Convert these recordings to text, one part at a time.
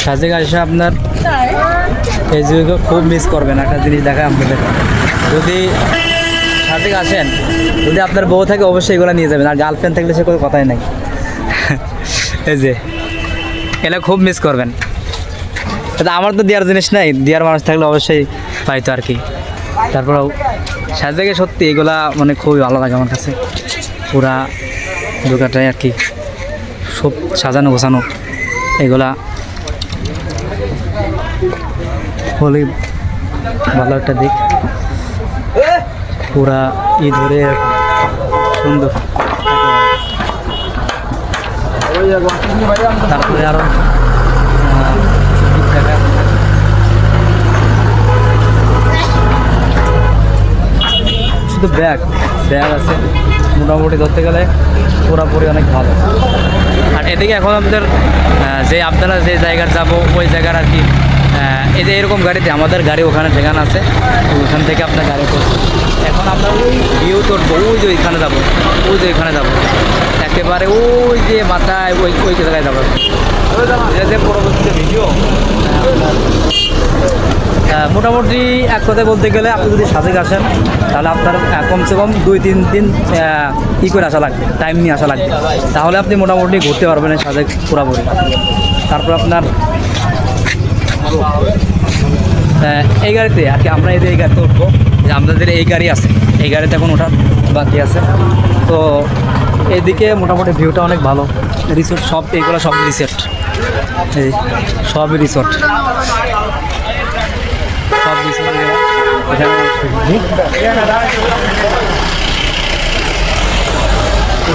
সাজেক আসে আপনার এই জায়গাকে খুব মিস করবেন। একটা জিনিস দেখায় আপনাদের, যদি সাজেক আসেন, যদি আপনার বউ থাকে অবশ্যই এগুলো নিয়ে যাবেন, আর গার্লফ্রেন্ড থাকলে সে কোনো কথাই নাই। এই যে এগুলো খুব মিস করবেন। আমার তো দেওয়ার জিনিস নাই, দেওয়ার মানুষ থাকলে অবশ্যই পাইতো আর কি। তারপরেও সাজেকে সত্যি এগুলা মানে খুবই ভালো লাগে আমার কাছে। পুরা দোকানটাই আর কি সব সাজানো গোছানো, এগুলা হলে ভালো একটা দিক। পুরা ই ধরে সুন্দর। তারপরে আরো শুধু ব্যাগ আছে মোটামুটি ধরতে গেলে পুরোপুরি অনেক ভালো। আর এদিকে এখন আমাদের আপনারা যে জায়গার যাব ওই জায়গার আর কি এই যে এরকম গাড়িতে আমাদের গাড়ি ওখানে ঠিকানা আছে, ওখান থেকে আপনার গাড়ি করবো। এখন আমরা ওই ভিউ তুলবো, ওই যে ওইখানে যাবো, ওই যে ওইখানে যাবো, একেবারে ওই যে মাথায় ওই জায়গায় যাবো। যে পরবর্তীতে ভিডিও মোটামুটি এক কথায় বলতে গেলে আপনি যদি সাজেক আসেন তাহলে আপনার কমসে কম 2-3 দিন করে আসা লাগবে, টাইম নিয়ে আসা লাগবে, তাহলে আপনি মোটামুটি ঘুরতে পারবেন সাজেক পুরোপুরি। তারপর আপনার এই গাড়িতে আর কি আমরা এই গাড়িতে উঠবো, যে আমাদের এই গাড়ি আছে, এই গাড়িতে এখন ওঠার বাকি আছে। তো এইদিকে মোটামুটি ভিউটা অনেক ভালো, রিসোর্ট সব এইগুলো সব রিসোর্ট, এই সবই রিসোর্ট, সব রিসোর্ট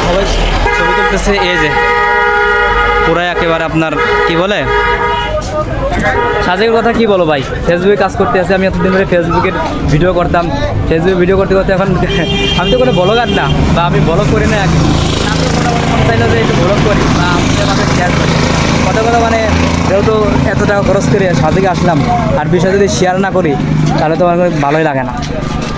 সবাই ছবি তুলতেছে। এই যে পুরাই একেবারে আপনার কি বলে সাজেকের কথা কি বলো ভাই, ফেসবুকে কাজ করতে আসে আমি এতদিন ধরে ফেসবুকের ভিডিও করতাম, ফেসবুকে ভিডিও করতে করতে এখন আমি তো কোনো ব্লগার না, বা আমি ব্লগ করি না, আমি মোটামুটি মনে চাইলে যে একটু ব্লগ করি বা আমাদের মাঝে শেয়ার করি কথা মানে যেহেতু এত টাকা খরচ করে সাজেকে আসলাম আর বিষয় যদি শেয়ার না করি তাহলে তো আমার ভালোই লাগে না।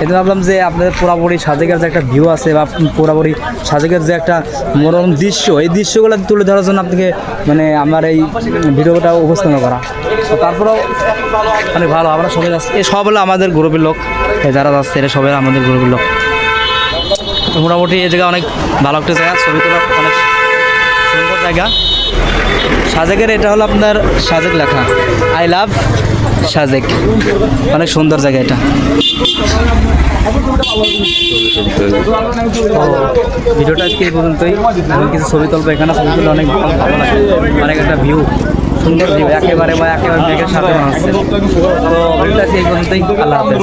এই জন্য ভাবলাম যে আপনাদের পুরোপুরি সাজেকের যে একটা ভিউ আছে বা পুরোপুরি সাজেকের যে একটা মনোরম দৃশ্য, এই দৃশ্যগুলো তুলে ধরার জন্য আপনাকে মানে আমার এই ভিডিওটা উপস্থাপন করা। তো তারপরেও অনেক ভালো, আমরা সবাই যাচ্ছি, এই সব হলো আমাদের গ্রুপের লোক, যারা যাচ্ছে এরা সবাই আমাদের গ্রুপের লোক। তো মোটামুটি এই জায়গা অনেক ভালো একটা জায়গা, ছবি তোলার অনেক সুন্দর জায়গা। সাজেকের এটা হলো আপনার সাজেক লেখা, আই লাভ সাজেক, অনেক সুন্দর জায়গা এটা। ভিডিওটা আজকে এই পর্যন্তই, এখন কিছু ছবি তুলবো, এখানে ছবি তুলে অনেক ভালো লাগে, অনেক একটা ভিউ, সুন্দর ভিউ, একেবারে মেঘের সাথে মনে হচ্ছে। তো ভিডিওটা আজকে এই পর্যন্তই, আল্লাহ হাফেজ।